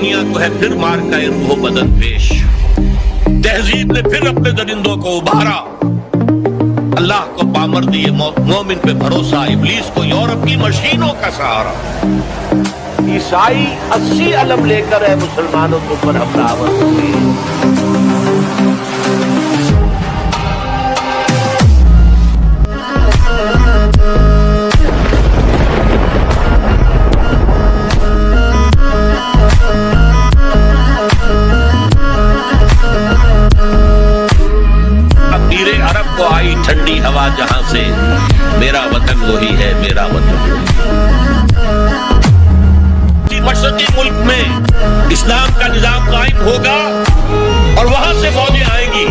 دنیا کو ہے پھر مار کا روح بدن پیش، تہذیب نے پھر اپنے درندوں کو ابھارا، اللہ کو پامر دیے مومن پہ بھروسہ، ابلیس کو یورپ کی مشینوں کا سہارا۔ عیسائی 80 علم لے کر ہے مسلمانوں کے اوپر حملہ آور ہوئے۔ آئی ٹھنڈی ہوا جہاں سے، میرا وطن وہی ہے، میرا وطن۔ مشرقی ملک میں اسلام کا نظام قائم ہوگا اور وہاں سے فوجیں آئیں گی۔